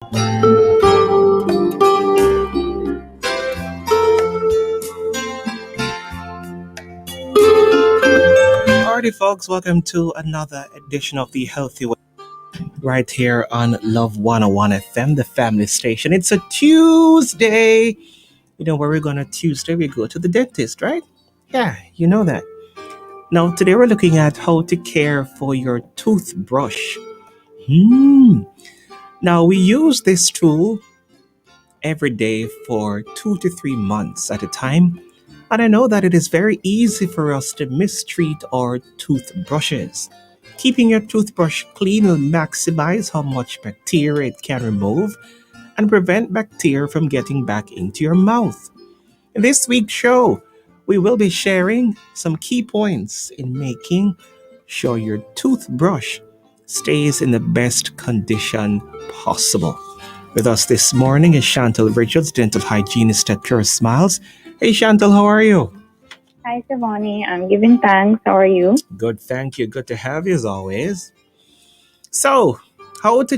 Alrighty, folks, welcome to another edition of the Healthy Way right here on Love 101 FM, the family station. It's a Tuesday. You know where we're going to Tuesday? We go to the dentist, right? Yeah, you know that. Now, today we're looking at how to care for your toothbrush. Now, we use this tool every day for 2 to 3 months at a time. And I know that it is very easy for us to mistreat our toothbrushes. Keeping your toothbrush clean will maximize how much bacteria it can remove and prevent bacteria from getting back into your mouth. In this week's show, we will be sharing some key points in making sure your toothbrush stays in the best condition possible. With us this morning is Chantal Richards, dental hygienist at Pure Smiles. Hey Chantal, how are you? Hi, Chevauni. I'm giving thanks. How are you? Good, thank you. Good to have you as always. So, how to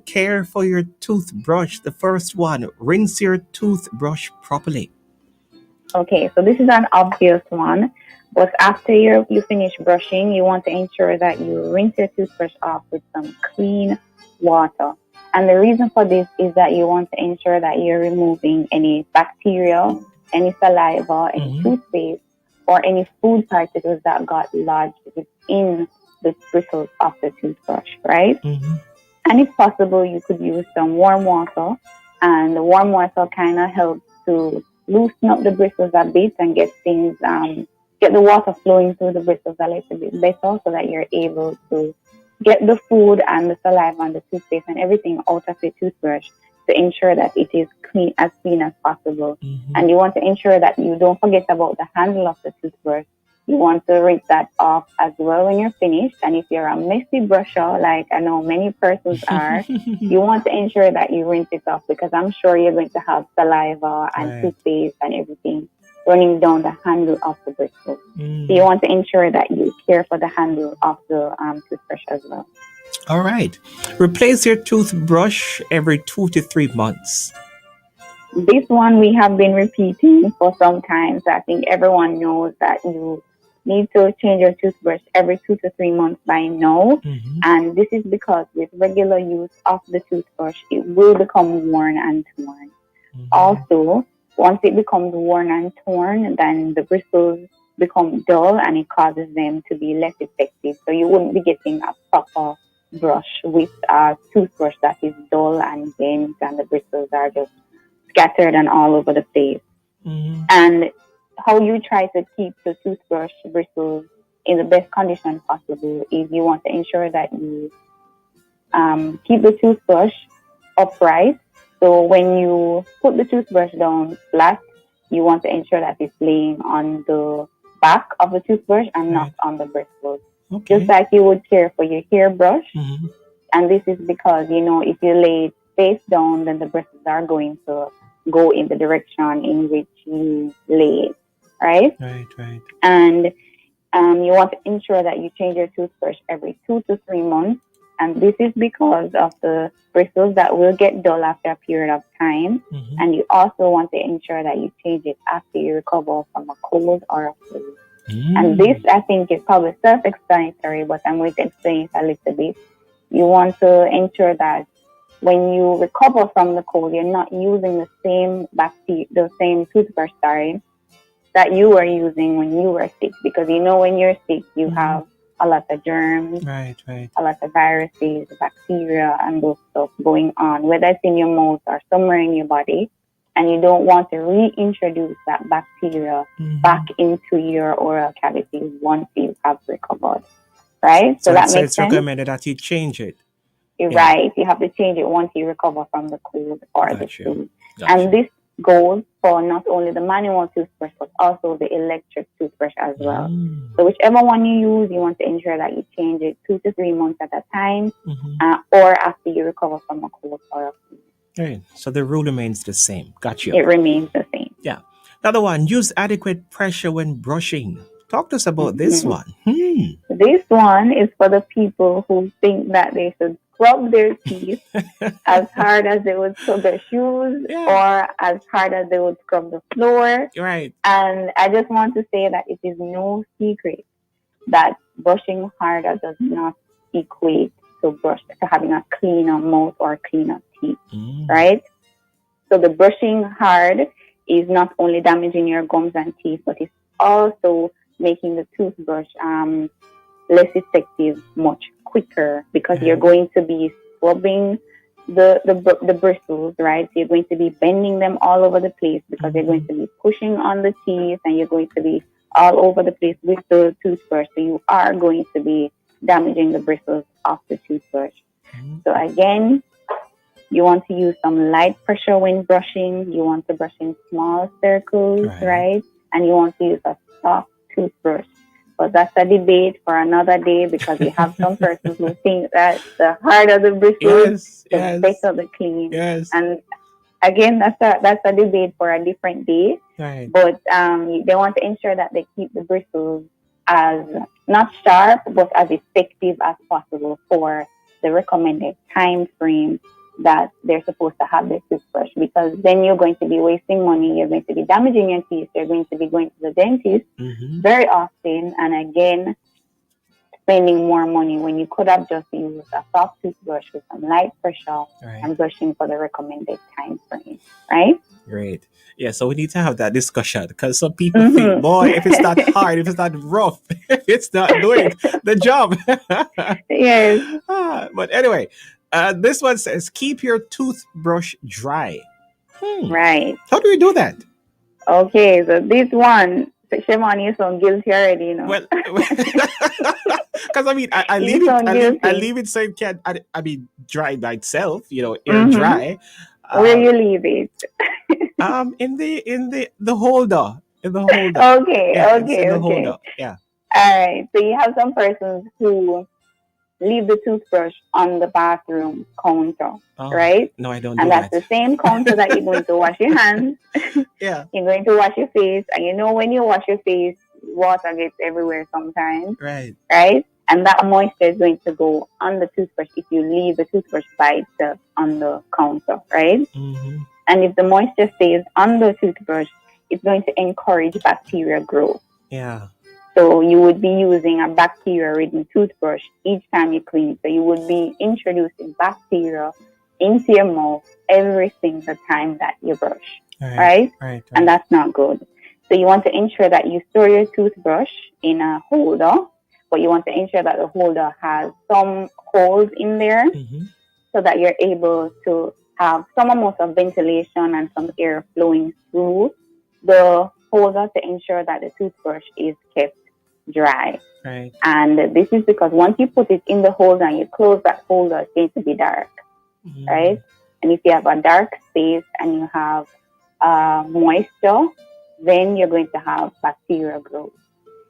care for your toothbrush. The first one, rinse your toothbrush properly. Okay, so this is an obvious one, but after you finish brushing, you want to ensure that you rinse your toothbrush off with some clean water. And the reason for this is that you want to ensure that you're removing any bacteria, any saliva, any toothpaste, or any food particles that got lodged within the bristles of the toothbrush, right? And if possible, you could use some warm water, and the warm water kind of helps to loosen up the bristles a bit and get the water flowing through the bristles a little bit better, so that you're able to get the food and the saliva and the toothpaste and everything out of the toothbrush to ensure that it is clean as possible. And you want to ensure that you don't forget about the handle of the toothbrush. You want to rinse that off as well when you're finished. And if you're a messy brusher, like I know many persons are, you want to ensure that you rinse it off, because I'm sure you're going to have saliva and toothpaste and everything running down the handle of the bristle. So you want to ensure that you care for the handle of the toothbrush as well. All right. Replace your toothbrush every 2 to 3 months. This one we have been repeating for some time. So I think everyone knows that you need to change your toothbrush every 2 to 3 months by now. And this is because with regular use of the toothbrush, it will become worn and torn. Also, once it becomes worn and torn, then the bristles become dull and it causes them to be less effective. So you wouldn't be getting a proper brush with a toothbrush that is dull and bent and the bristles are just scattered and all over the place. And how you try to keep the toothbrush bristles in the best condition possible is you want to ensure that you keep the toothbrush upright. So when you put the toothbrush down flat, you want to ensure that it's laying on the back of the toothbrush and not on the bristles. Just like you would care for your hairbrush. And this is because, if you lay it face down, then the bristles are going to go in the direction in which you lay it, right? Right. And you want to ensure that you change your toothbrush every 2 to 3 months. And this is because of the bristles that will get dull after a period of time. And you also want to ensure that you change it after you recover from a cold or a flu. And this, I think, is probably self-explanatory, but I'm going to explain it a little bit. You want to ensure that when you recover from the cold, you're not using the same toothbrush, that you were using when you were sick. Because when you're sick, you have a lot of germs, Right. a lot of viruses, bacteria, and those stuff going on, whether it's in your mouth or somewhere in your body. And you don't want to reintroduce that bacteria back into your oral cavity once you have recovered, right? So that it's makes sense. recommended that you change it. Right. You have to change it once you recover from the cold or the flu. Gotcha. And this goes for not only the manual toothbrush, but also the electric toothbrush as well. So whichever one you use, you want to ensure that you change it 2 to 3 months at a time, or after you recover from a cold or a flu. Right. So the rule remains the same. Gotcha. It remains the same. Yeah. Another one, use adequate pressure when brushing. Talk to us about this one. This one is for the people who think that they should scrub their teeth as hard as they would scrub their shoes Yeah. or as hard as they would scrub the floor. Right. And I just want to say that it is no secret that brushing harder does not equate to having a cleaner mouth or cleaner teeth, Mm. right? So the brushing hard is not only damaging your gums and teeth, but it's also making the toothbrush less effective much quicker because you're Right. going to be scrubbing the bristles, right? So you're going to be bending them all over the place because you're going Mhm. to be pushing on the teeth and you're going to be all over the place with the toothbrush. So you are going to be damaging the bristles of the toothbrush. Mm. So again, you want to use some light pressure when brushing. You want to brush in small circles, Right. right? And you want to use a soft toothbrush. But that's a debate for another day because we have some persons who think that the harder the bristles, Yes. the Yes. better the clean. Yes. And again, that's a debate for a different day. Right. But they want to ensure that they keep the bristles as not sharp but as effective as possible for the recommended time frame that they're supposed to have their toothbrush because then you're going to be wasting money, you're going to be damaging your teeth, you're going to be going to the dentist Mm-hmm. very often and again spending more money when you could have just used a soft toothbrush with some light pressure Right. and brushing for the recommended time frame, right? Great. Yeah, so we need to have that discussion because some people think, boy, if it's not hard, if it's not rough, if it's not doing the job. Yes. But anyway, this one says, keep your toothbrush dry. Right. How do we do that? Okay, so this one, Chevauni is so guilty already, you know. Well, because I mean, I You're leave it, so I guilty. leave it so it can, I mean, dry by itself, air Mm-hmm. dry. Where you leave it? In the holder, in the holder. Okay, Yeah, it's in okay, the okay. holder. Yeah. All right. So you have some persons who leave the toothbrush on the bathroom counter, Oh, right? no, I don't And do that's that. the same counter that you're going to wash your hands. Yeah. You're going to wash your face, and when you wash your face, water gets everywhere sometimes, Right. right? And that moisture is going to go on the toothbrush if you leave the toothbrush by itself on the counter, right? Mm-hmm. And if the moisture stays on the toothbrush, it's going to encourage bacteria growth. Yeah. So you would be using a bacteria-ridden toothbrush each time you clean. So you would be introducing bacteria into your mouth every single time that you brush, right? Right. And that's not good. So you want to ensure that you store your toothbrush in a holder, but you want to ensure that the holder has some holes in there Mm-hmm. so that you're able to have some amount of ventilation and some air flowing through the holder to ensure that the toothbrush is kept dry. Right. And this is because once you put it in the holder and you close that holder, it's going to be dark, Mm-hmm. right? And if you have a dark space and you have moisture, then you're going to have bacteria growth.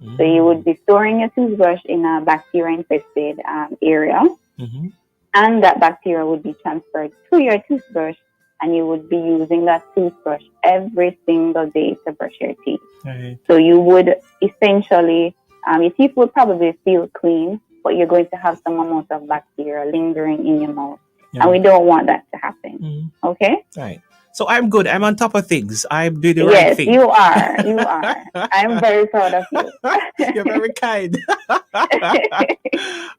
Mm-hmm. So you would be storing your toothbrush in a bacteria-infested area, Mm-hmm. and that bacteria would be transferred to your toothbrush, and you would be using that toothbrush every single day to brush your teeth. Right. So you would essentially, your teeth would probably feel clean, but you're going to have some amount of bacteria lingering in your mouth. Yeah. And we don't want that to happen. Mm-hmm. Okay? Right. So I'm good. I'm on top of things. I do the right Yes, thing. you are. You are. I'm very proud of you. You're very kind.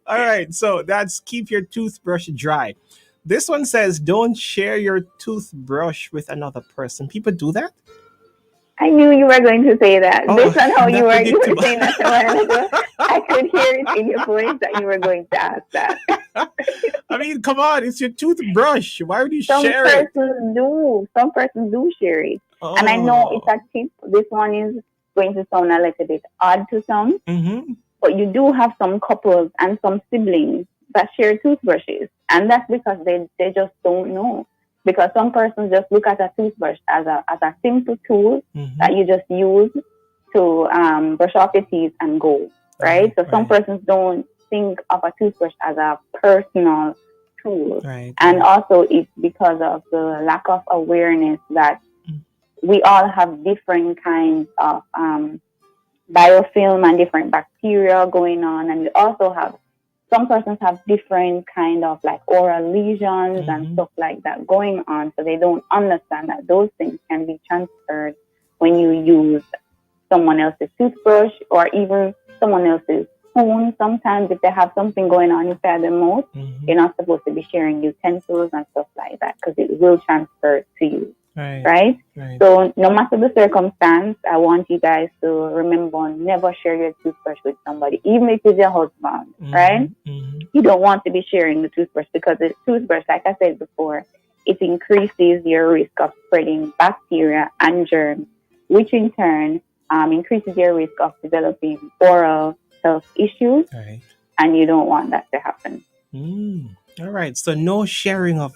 All right. So that's keep your toothbrush dry. This one says don't share your toothbrush with another person. People do that? I knew you were going to say that. Oh, Based on how you were predictable. saying that a while ago, I could hear it in your voice that you were going to ask that. I mean, come on, it's your toothbrush. Why would you Some share it? persons do. Some persons do share it. Oh. And I know it's a tip. This one is going to sound a little bit odd to some. Mm-hmm. But you do have some couples and some siblings that share toothbrushes. And that's because they just don't know. Because some persons just look at a toothbrush as a simple tool Mm-hmm. that you just use to brush off your teeth and go, right? So some persons don't think of a toothbrush as a personal tool. Right. And also it's because of the lack of awareness that we all have different kinds of biofilm and different bacteria going on. And we also have some persons have different kind of like oral lesions and Mm-hmm. stuff like that going on, so they don't understand that those things can be transferred when you use someone else's toothbrush or even someone else's spoon. Sometimes if they have something going on inside the mouth, Mm-hmm. you're not supposed to be sharing utensils and stuff like that because it will transfer to you, Right. right? Right. So no matter the circumstance, I want you guys to remember never share your toothbrush with somebody, even if it's your husband, right? Mm-hmm. Mm-hmm. You don't want to be sharing the toothbrush because the toothbrush, like I said before, it increases your risk of spreading bacteria and germs, which in turn increases your risk of developing oral health issues, Right. and you don't want that to happen. All right. So no sharing of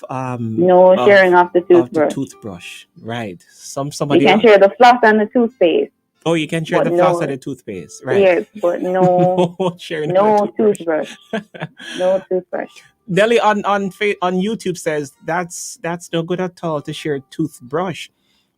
No sharing of the of the toothbrush. toothbrush. Right. You Somebody can else. share the floss and the toothpaste, Oh, you can share but the floss and no, the toothpaste. Right. yes, but no, No sharing of the no toothbrush. toothbrush, no toothbrush. Nelly on YouTube says that's no good at all to share toothbrush.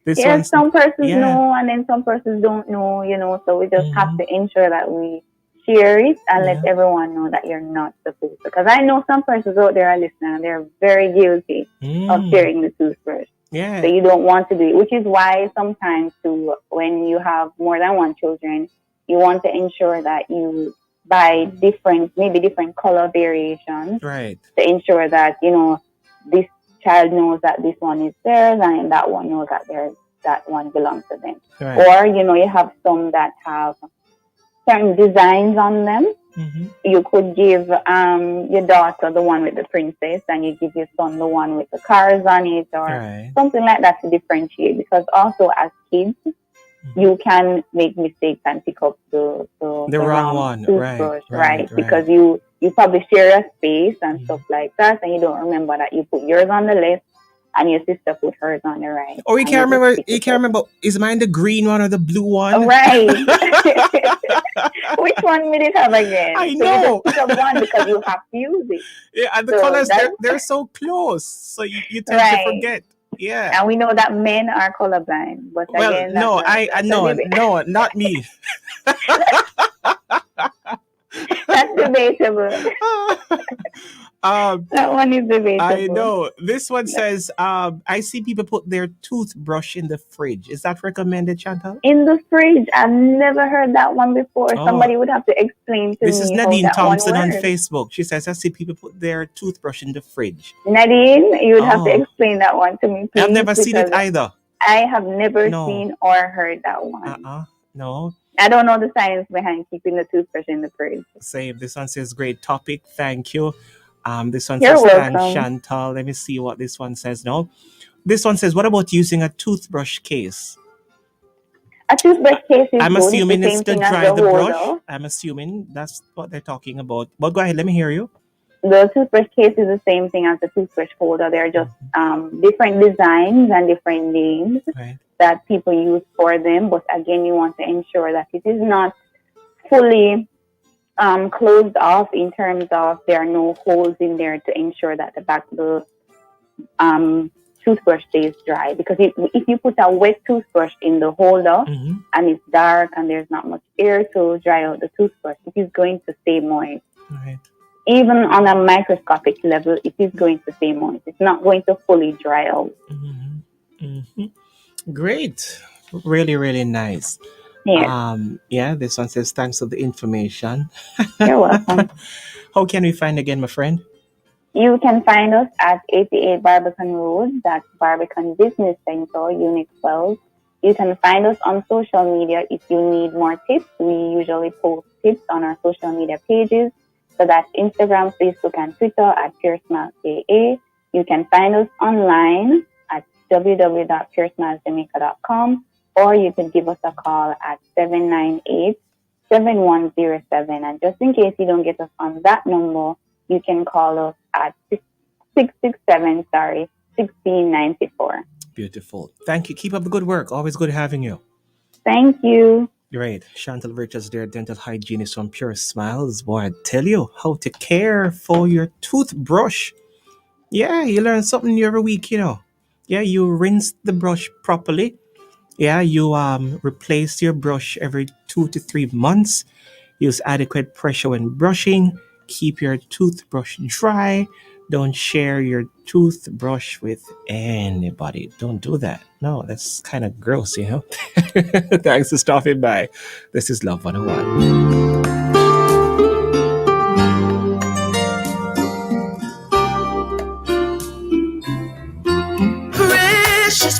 This Yes, one's some persons yeah. know and then some persons don't know, so we just have Mm-hmm. to ensure that we share it and let Yeah. everyone know that you're not supposed to. Because I know some persons out there are listening and they're very guilty of Mm. sharing the toothbrush. So Yeah. you don't want to do it, which is why sometimes too, when you have more than one children, you want to ensure that you buy maybe different color variations Right. to ensure that this child knows that this one is theirs and that one knows that one belongs to them. Right. Or you have some that have certain designs on them. Mm-hmm. You could give your daughter the one with the princess, and you give your son the one with the cars on it, or Right. something like that to differentiate. Because also as kids, you can make mistakes and pick up The the wrong wrong one. Right. toothbrush, Right. right? Right. Because you probably share a space and Mhm. stuff like that, and you don't remember that you put yours on the left and your sister put hers on the right, Oh, you and you can't just remember. pick You it can't up. remember. Is mine the green one or the blue one? Right. Which one will it have again? I So you just know. pick up one because you have to use it. Yeah, and the So colors that's they're so close, so you tend to right. forget. Yeah. And we know that men are colorblind, but Well, again, no, I that's a no debate. no not me. That's debatable. um, That one is I debatable. know this one says I see people put their toothbrush in the fridge. Is that recommended, Chantal? In the fridge, I've never heard that one before. Oh, Somebody would have to explain to this is me how Nadine that one Thompson on works. Facebook. She says I see people put their toothbrush in the fridge. Nadine, you would have to Oh, explain that one to me, I've please, never seen it because either. I have never No. seen or heard that one. No. I don't know the science behind keeping the toothbrush in the fridge. Same. This one says great topic. Thank you. This one You're says thanks, welcome. Chantal. Let me see what this one says now. This one says, what about using a toothbrush case? A toothbrush case is I'm good. It's the assuming it's same to thing as dry the the brush. holder. I'm assuming that's what they're talking about. But go ahead, let me hear you. The toothbrush case is the same thing as the toothbrush holder. They're just different designs and different names Right. that people use for them. But again, you want to ensure that it is not fully closed off in terms of there are no holes in there to ensure that the um, toothbrush stays dry. Because if you put a wet toothbrush in the holder Mm-hmm. and it's dark and there's not much air to dry out the toothbrush, it is going to stay moist. Right. Even on a microscopic level, it is going to stay moist. It's not going to fully dry out. Mm-hmm. Mm-hmm. Great. Really, really nice. Yes, Yeah, this one says thanks for the information. you're welcome. How can we find again, my friend? You can find us at 88 Barbican Road, that's Barbican Business Center, Unit 12. You can find us on social media if you need more tips. We usually post tips on our social media pages. So that's Instagram, Facebook, and Twitter at PureSmileKA. You can find us online at www.puresmilesjamaica.com, or you can give us a call at 798-7107. And just in case you don't get us on that number, you can call us at 667, 1694. Beautiful. Thank you. Keep up the good work. Always good having you. Thank you. Great. Chantal Richards there, dental hygienist from Pure Smiles. Boy, I tell you how to care for your toothbrush. Yeah, you learn something new every week, Yeah, you rinse the brush properly. Yeah, you replace your brush every 2 to 3 months. Use adequate pressure when brushing. Keep your toothbrush dry. Don't share your toothbrush with anybody. Don't do that. No, that's kind of gross, you know? Thanks for stopping by. This is Love 101.